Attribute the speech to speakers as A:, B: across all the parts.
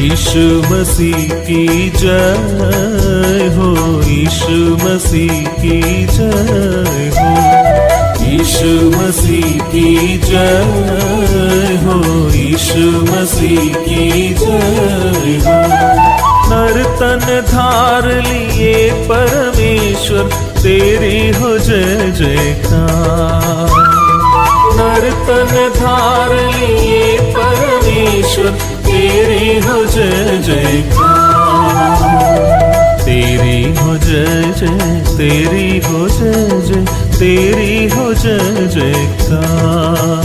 A: यीशु मसीह की जय हो, यीशु मसीह की जय हो, यीशु मसीह की जय हो, यीशु मसीह की जय हो। नर तन धार लिए परमेश्वर तेरी हो जय जयकार। नर तन धार लिए परमेश्वर तेरी हो जय जयकार। तेरी हो जय जय, तेरी हो जय जय, तेरी हो जय जयकार।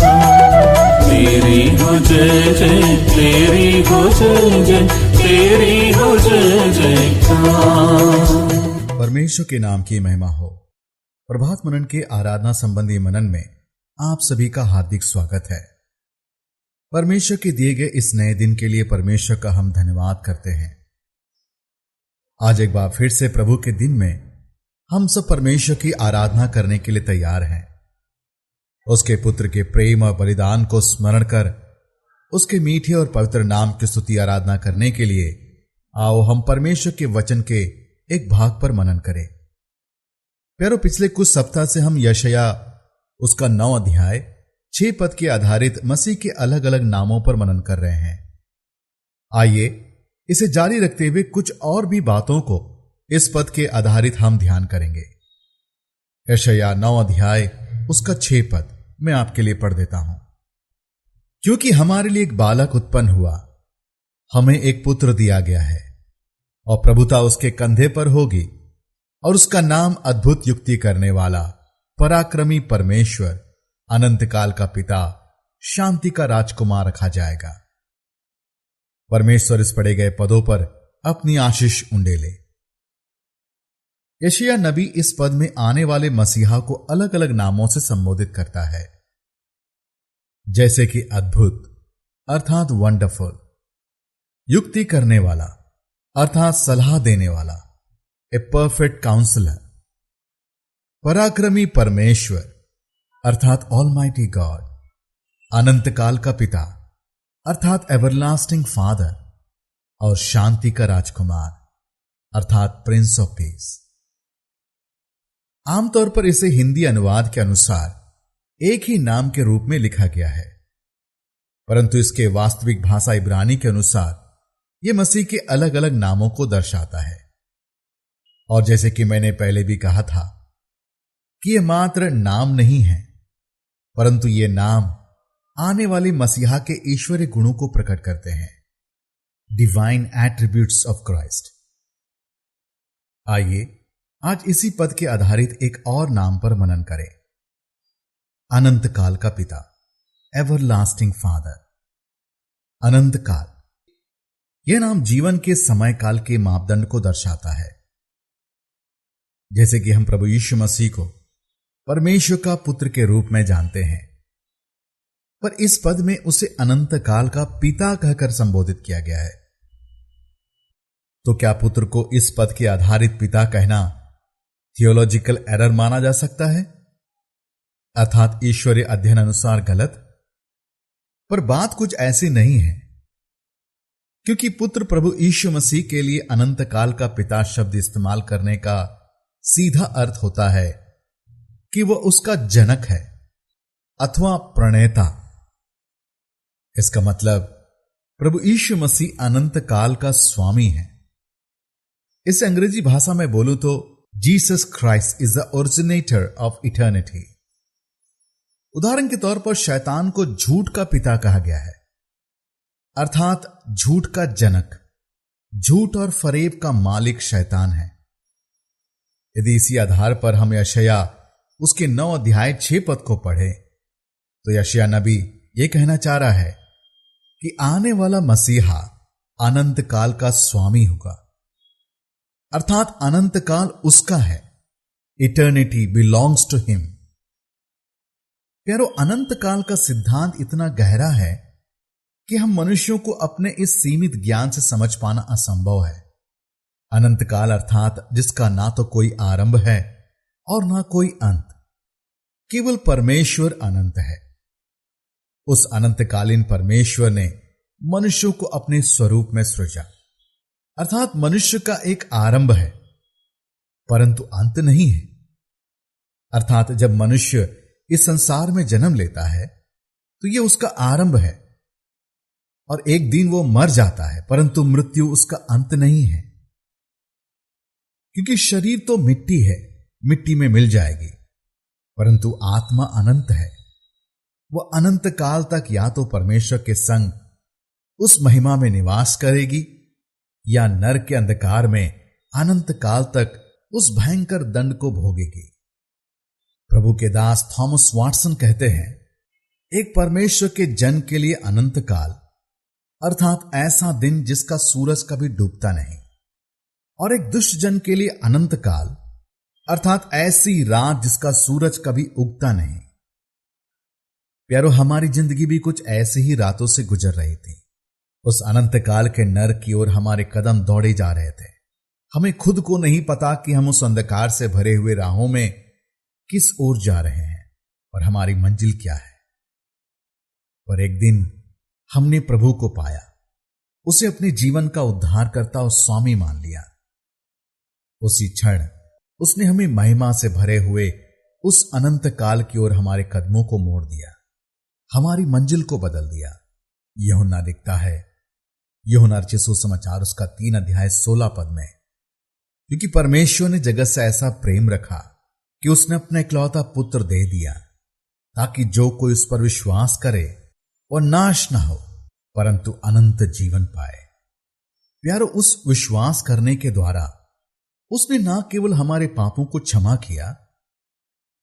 A: तेरी हो जय जय, तेरी हो जय जय, तेरी हो जय जयकार।
B: परमेश्वर के नाम की महिमा हो। प्रभात मनन के आराधना संबंधी मनन में आप सभी का हार्दिक स्वागत है। परमेश्वर के दिए गए इस नए दिन के लिए परमेश्वर का हम धन्यवाद करते हैं। आज एक बार फिर से प्रभु के दिन में हम सब परमेश्वर की आराधना करने के लिए तैयार हैं। उसके पुत्र के प्रेम और बलिदान को स्मरण कर उसके मीठे और पवित्र नाम की स्तुति आराधना करने के लिए आओ हम परमेश्वर के वचन के एक भाग पर मनन करें। प्यारो, पिछले कुछ सप्ताह से हम यशायाह उसका 9 अध्याय 6 पद के आधारित मसीह के अलग अलग नामों पर मनन कर रहे हैं। आइए इसे जारी रखते हुए कुछ और भी बातों को इस पद के आधारित हम ध्यान करेंगे। यशायाह 9 अध्याय उसका 6 पद मैं आपके लिए पढ़ देता हूं। क्योंकि हमारे लिए एक बालक उत्पन्न हुआ, हमें एक पुत्र दिया गया है और प्रभुता उसके कंधे पर होगी और उसका नाम अद्भुत युक्ति करने वाला, पराक्रमी परमेश्वर, अनंत काल का पिता, शांति का राजकुमार रखा जाएगा। परमेश्वर इस पढ़े गए पदों पर अपनी आशीष उंडेले। यशायाह नबी इस पद में आने वाले मसीहा को अलग अलग नामों से संबोधित करता है, जैसे कि अद्भुत अर्थात वंडरफुल, युक्ति करने वाला अर्थात सलाह देने वाला, ए परफेक्ट काउंसलर, पराक्रमी परमेश्वर अर्थात ऑलमाइटी गॉड, अनंत काल का पिता अर्थात एवरलास्टिंग फादर, और शांति का राजकुमार अर्थात प्रिंस ऑफ पीस। आमतौर पर इसे हिंदी अनुवाद के अनुसार एक ही नाम के रूप में लिखा गया है, परंतु इसके वास्तविक भाषा इब्रानी के अनुसार यह मसीह के अलग अलग नामों को दर्शाता है। और जैसे कि मैंने पहले भी कहा था कि यह मात्र नाम नहीं है, परंतु ये नाम आने वाले मसीहा के ईश्वरीय गुणों को प्रकट करते हैं, डिवाइन एट्रीब्यूट्स ऑफ क्राइस्ट। आइए आज इसी पद के आधारित एक और नाम पर मनन करें, अनंत काल का पिता, एवरलास्टिंग फादर। अनंत काल, यह नाम जीवन के समय काल के मापदंड को दर्शाता है। जैसे कि हम प्रभु यीशु मसीह को परमेश्वर का पुत्र के रूप में जानते हैं, पर इस पद में उसे अनंत काल का पिता कहकर संबोधित किया गया है। तो क्या पुत्र को इस पद के आधारित पिता कहना थियोलॉजिकल एरर माना जा सकता है, अर्थात ईश्वरीय अध्ययन अनुसार गलत? पर बात कुछ ऐसी नहीं है, क्योंकि पुत्र प्रभु यीशु मसीह के लिए अनंत काल का पिता शब्द इस्तेमाल करने का सीधा अर्थ होता है कि वह उसका जनक है अथवा प्रणेता। इसका मतलब प्रभु यीशु मसीह अनंत काल का स्वामी है। इसे अंग्रेजी भाषा में बोलूं तो Jesus Christ is the originator of eternity. उदाहरण के तौर पर शैतान को झूठ का पिता कहा गया है, अर्थात झूठ का जनक, झूठ और फरेब का मालिक शैतान है। यदि इसी आधार पर हम यशायाह उसके 9 अध्याय 6 पद को पढ़े तो यशायाह नबी यह कहना चाह रहा है कि आने वाला मसीहा अनंत काल का स्वामी होगा, अर्थात अनंत काल उसका है। Eternity belongs to him. प्यारो, अनंत काल का सिद्धांत इतना गहरा है कि हम मनुष्यों को अपने इस सीमित ज्ञान से समझ पाना असंभव है। अनंत काल अर्थात जिसका ना तो कोई आरंभ है और ना कोई अंत, केवल परमेश्वर अनंत है। उस अनंतकालीन परमेश्वर ने मनुष्यों को अपने स्वरूप में सृजा, अर्थात मनुष्य का एक आरंभ है परंतु अंत नहीं है। अर्थात जब मनुष्य इस संसार में जन्म लेता है तो यह उसका आरंभ है और एक दिन वो मर जाता है, परंतु मृत्यु उसका अंत नहीं है। क्योंकि शरीर तो मिट्टी है, मिट्टी में मिल जाएगी, परंतु आत्मा अनंत है। वह अनंत काल तक या तो परमेश्वर के संग उस महिमा में निवास करेगी या नरक के अंधकार में अनंत काल तक उस भयंकर दंड को भोगेगी। प्रभु के दास थॉमस वाटसन कहते हैं, एक परमेश्वर के जन के लिए अनंत काल अर्थात ऐसा दिन जिसका सूरज कभी डूबता नहीं, और एक दुष्ट जन के लिए अनंत काल अर्थात ऐसी रात जिसका सूरज कभी उगता नहीं। प्यारो, हमारी जिंदगी भी कुछ ऐसे ही रातों से गुजर रही थी। उस अनंत काल के नरक की ओर हमारे कदम दौड़े जा रहे थे। हमें खुद को नहीं पता कि हम उस अंधकार से भरे हुए राहों में किस ओर जा रहे हैं और हमारी मंजिल क्या है। पर एक दिन हमने प्रभु को पाया, उसे अपने जीवन का उद्धारकर्ता और स्वामी मान लिया। उसी क्षण उसने हमें महिमा से भरे हुए उस अनंत काल की ओर हमारे कदमों को मोड़ दिया, हमारी मंजिल को बदल दिया। यूहन्ना लिखता है, यूहन्ना रचित सुसमाचार उसका 3 अध्याय 16 पद में, क्योंकि परमेश्वर ने जगत से ऐसा प्रेम रखा कि उसने अपना इकलौता पुत्र दे दिया, ताकि जो कोई उस पर विश्वास करे और नाश ना हो परंतु अनंत जीवन पाए। प्यारो, उस विश्वास करने के द्वारा उसने ना केवल हमारे पापों को क्षमा किया,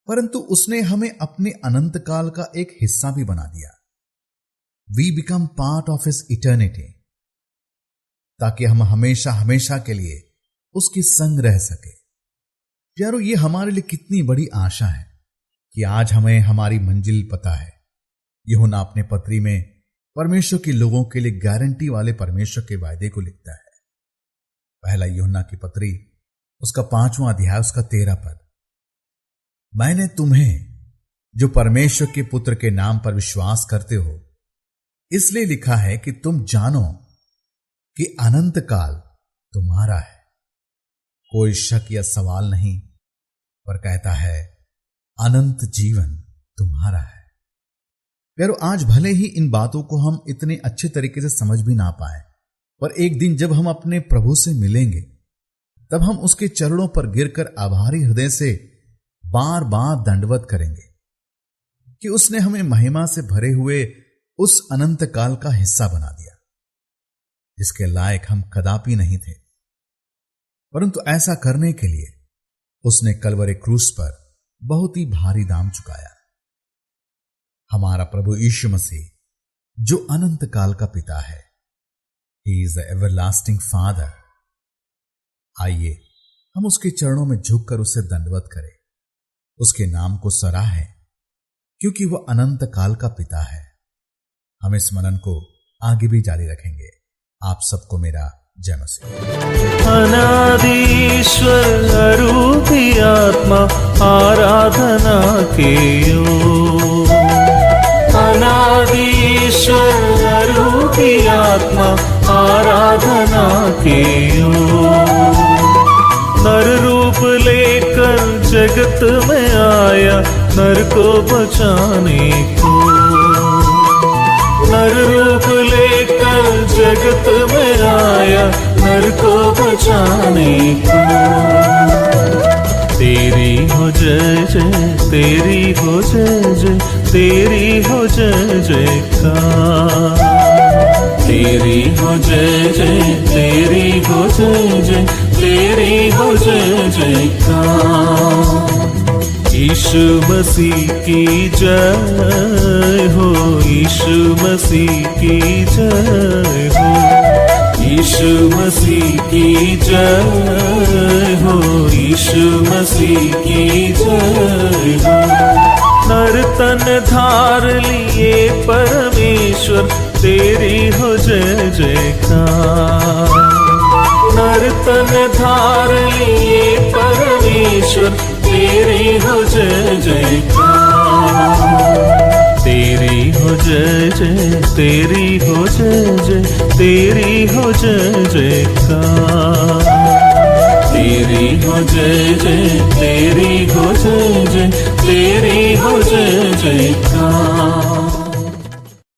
B: परंतु उसने हमें अपने अनंत काल का एक हिस्सा भी बना दिया। We become part of his eternity, ताकि हम हमेशा हमेशा के लिए उसके संग रह सके। प्यारो, ये हमारे लिए कितनी बड़ी आशा है कि आज हमें हमारी मंजिल पता है। यूहन्ना अपने पत्री में परमेश्वर के लोगों के लिए गारंटी वाले परमेश्वर के वायदे को लिखता है। पहला यूहन्ना की पत्री उसका 5वां अध्याय उसका 13 पद, मैंने तुम्हें जो परमेश्वर के पुत्र के नाम पर विश्वास करते हो इसलिए लिखा है कि तुम जानो कि अनंत काल तुम्हारा है। कोई शक या सवाल नहीं, पर कहता है अनंत जीवन तुम्हारा है। प्यारो, आज भले ही इन बातों को हम इतने अच्छे तरीके से समझ भी ना पाए, पर एक दिन जब हम अपने प्रभु से मिलेंगे तब हम उसके चरणों पर गिरकर आभारी हृदय से बार बार दंडवत करेंगे कि उसने हमें महिमा से भरे हुए उस अनंत काल का हिस्सा बना दिया, जिसके लायक हम कदापि नहीं थे। परंतु ऐसा करने के लिए उसने कलवरे क्रूस पर बहुत ही भारी दाम चुकाया। हमारा प्रभु यीशु मसीह जो अनंत काल का पिता है, he is the everlasting father. आइए हम उसके चरणों में झुककर उसे दंडवत करें, उसके नाम को सराहें, क्योंकि वह अनंत काल का पिता है। हम इस मनन को आगे भी जारी रखेंगे। आप सबको मेरा जय मसीह।
A: अनादिश्वर अरूपी आत्मा आराधना के यो, अनादिश्वर अरूपी आत्मा आराधना के यो, नर रूप लेकर जगत में आया नर को बचाने को, नर रूप लेकर जगत में आया नर को बचाने को। तेरी हो जय जय, तेरी हो जय जय, तेरी हो जय जयकार, तेरी हो जय जय, तेरी हो जय जय, तेरी हो जय जयकार। यीशु मसीह की जय हो, यीशु मसीह की जय हो, यीशु मसीह की जय हो, यीशु मसीह की जय हो। नर तन धार लिए परमेश्वर तेरी हो जय जयकार, नर तन धार लिए परमेश्वर तेरी हो जय जयकार, तेरी हो जय जय जय, तेरी हो जय जय, तेरी हो जय जयकार। तेरी हो जय जय, तेरी हो जय जय, तेरी हो जय जयकार।